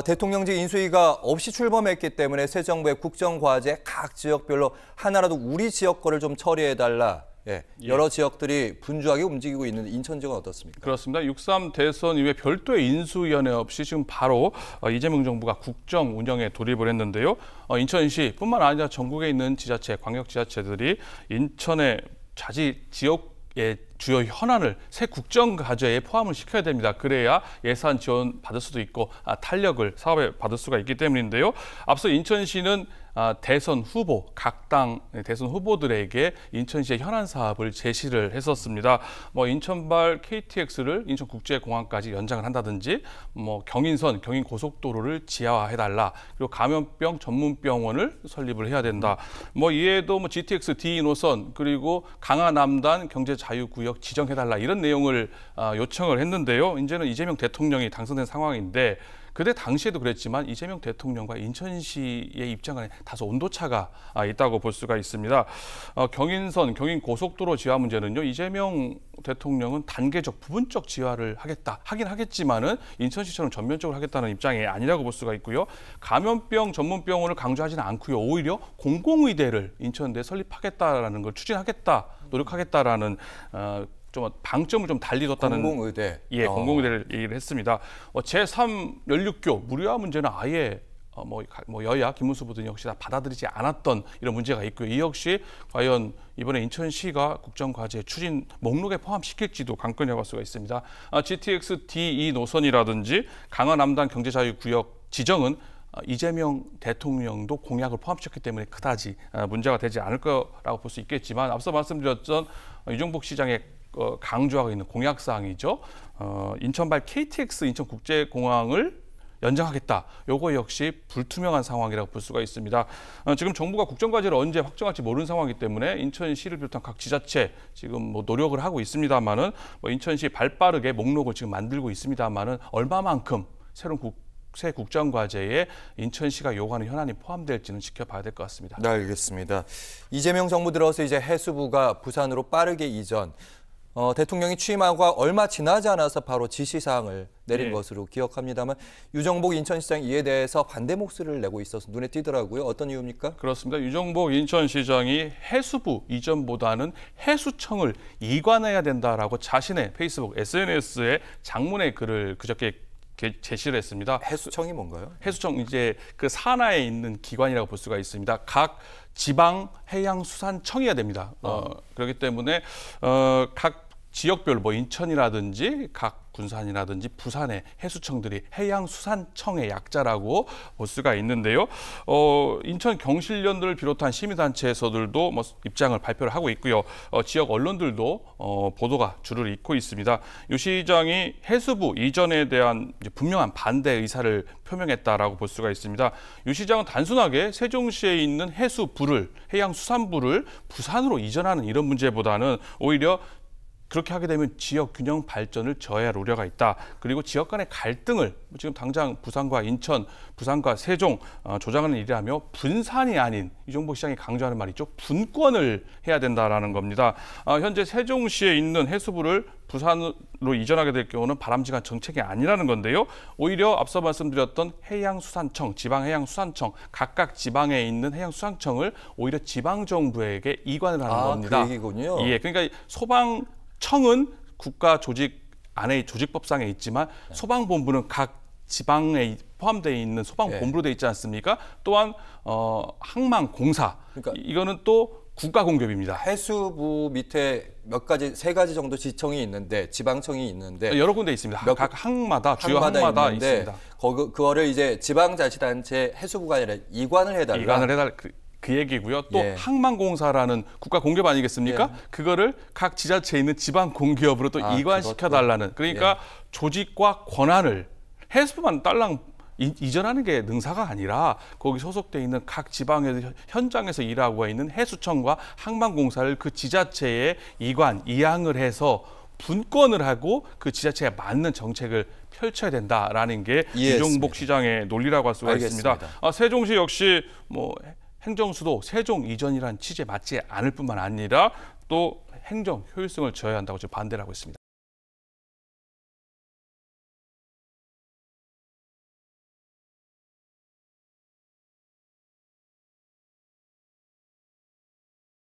대통령직 인수위가 없이 출범했기 때문에 새 정부의 국정과제 각 지역별로 하나라도 우리 지역 거를 좀 처리해달라. 여러 지역들이 분주하게 움직이고 있는 인천 지역은 어떻습니까? 그렇습니다. 6.3 대선 이후에 별도의 인수위원회 없이 지금 바로 이재명 정부가 국정 운영에 돌입을 했는데요. 인천시뿐만 아니라 전국에 있는 지자체, 광역지자체들이 인천의 자지 지역의 주요 현안을 새 국정 과제에 포함을 시켜야 됩니다. 그래야 예산 지원 받을 수도 있고 탄력을 사업에 받을 수가 있기 때문인데요. 앞서 인천시는 대선 후보, 각 당 대선 후보들에게 인천시의 현안 사업을 제시를 했었습니다. 인천발 KTX를 인천국제공항까지 연장을 한다든지, 경인선, 경인고속도로를 지하화해달라. 그리고 감염병 전문병원을 설립을 해야 된다. 이외에도 GTX D 노선 그리고 강화남단 경제자유구역 지정해달라 이런 내용을 요청을 했는데요. 이제는 이재명 대통령이 당선된 상황인데. 그때 당시에도 그랬지만 이재명 대통령과 인천시의 입장간에 다소 온도차가 있다고 볼 수가 있습니다. 경인선, 경인고속도로 지하 문제는요. 이재명 대통령은 단계적, 부분적 지하를 하긴 하겠지만은 인천시처럼 전면적으로 하겠다는 입장이 아니라고 볼 수가 있고요. 감염병 전문병원을 강조하지는 않고요. 오히려 공공의대를 인천대에 설립하겠다라는 걸 추진하겠다, 노력하겠다라는 좀 방점을 좀 달리 뒀다는 공공의대. 공공의대를 얘기를 했습니다. 제3 연륙교 무료화 문제는 아예 여야 김문수 부등 역시 다 받아들이지 않았던 이런 문제가 있고요. 이 역시 과연 이번에 인천시가 국정과제 추진 목록에 포함시킬지도 관건이라고 할 수가 있습니다. GTX D2 노선이라든지 강화남단 경제자유구역 지정은 이재명 대통령도 공약을 포함시켰기 때문에 그다지 문제가 되지 않을 거라고 볼 수 있겠지만 앞서 말씀드렸던 유정복 시장의 강조하고 있는 공약사항이죠. 인천발 KTX 인천국제공항을 연장하겠다. 요거 역시 불투명한 상황이라고 볼 수가 있습니다. 지금 정부가 국정과제를 언제 확정할지 모르는 상황이기 때문에 인천시를 비롯한 각 지자체 지금 노력을 하고 있습니다만은 인천시 발빠르게 목록을 지금 만들고 있습니다만은 얼마만큼 새 국정과제에 인천시가 요구하는 현안이 포함될지는 지켜봐야 될 것 같습니다. 네, 알겠습니다. 이재명 정부 들어서 이제 해수부가 부산으로 빠르게 이전. 대통령이 취임하고 얼마 지나지 않아서 바로 지시사항을 내린 것으로 기억합니다만 유정복 인천시장 이에 대해서 반대 목소리를 내고 있어서 눈에 띄더라고요. 어떤 이유입니까? 그렇습니다. 유정복 인천시장이 해수부 이전보다는 해수청을 이관해야 된다라고 자신의 페이스북 SNS에 장문의 글을 그저께 제시를 했습니다. 해수청이 뭔가요? 해수청 이제 그 산하에 있는 기관이라고 볼 수가 있습니다. 각 지방 해양수산청이어야 됩니다. 그렇기 때문에 각 지역별로 인천이라든지 각 군산이라든지 부산의 해수청들이 해양수산청의 약자라고 볼 수가 있는데요. 인천 경실련들을 비롯한 시민단체에서들도 입장을 발표를 하고 있고요. 지역 언론들도 보도가 줄을 잇고 있습니다. 유 시장이 해수부 이전에 대한 분명한 반대 의사를 표명했다라고 볼 수가 있습니다. 유 시장은 단순하게 세종시에 있는 해수부를, 해양수산부를 부산으로 이전하는 이런 문제보다는 오히려 그렇게 하게 되면 지역 균형 발전을 저해할 우려가 있다. 그리고 지역 간의 갈등을 지금 당장 부산과 인천, 부산과 세종 조장하는 일이라며 분산이 아닌 유정복 시장이 강조하는 말이죠. 분권을 해야 된다라는 겁니다. 현재 세종시에 있는 해수부를 부산으로 이전하게 될 경우는 바람직한 정책이 아니라는 건데요. 오히려 앞서 말씀드렸던 해양수산청, 지방해양수산청, 각각 지방에 있는 해양수산청을 오히려 지방정부에게 이관을 하는 겁니다. 그 얘기군요. 그러니까 소방청은 국가 조직 안에 조직법상에 있지만 소방본부는 각 지방에 포함되어 있는 소방본부로 되어 있지 않습니까? 또한 항만공사, 그러니까 이거는 또 국가공기업입니다. 해수부 밑에 세 가지 정도 지청이 있는데, 지방청이 있는데 여러 군데 있습니다. 각 항마다 주요 항마다 있습니다. 그거를 이제 지방자치단체 해수부가 아니라 이관을 해달라. 그 얘기고요. 또 항만공사라는 국가공기업 아니겠습니까? 그거를 각 지자체에 있는 지방공기업으로 또 이관시켜달라는. 그러니까 조직과 권한을 해수부만 딸랑 이전하는 게 능사가 아니라 거기 소속돼 있는 각 지방에서 현장에서 일하고 있는 해수청과 항만공사를 그 지자체에 이양을 해서 분권을 하고 그 지자체에 맞는 정책을 펼쳐야 된다라는 게 유정복 시장의 논리라고 할 수가 있습니다. 세종시 역시 행정수도 세종 이전이라는 취지에 맞지 않을 뿐만 아니라 또 행정 효율성을 저해한다고 지금 반대를 하고 있습니다.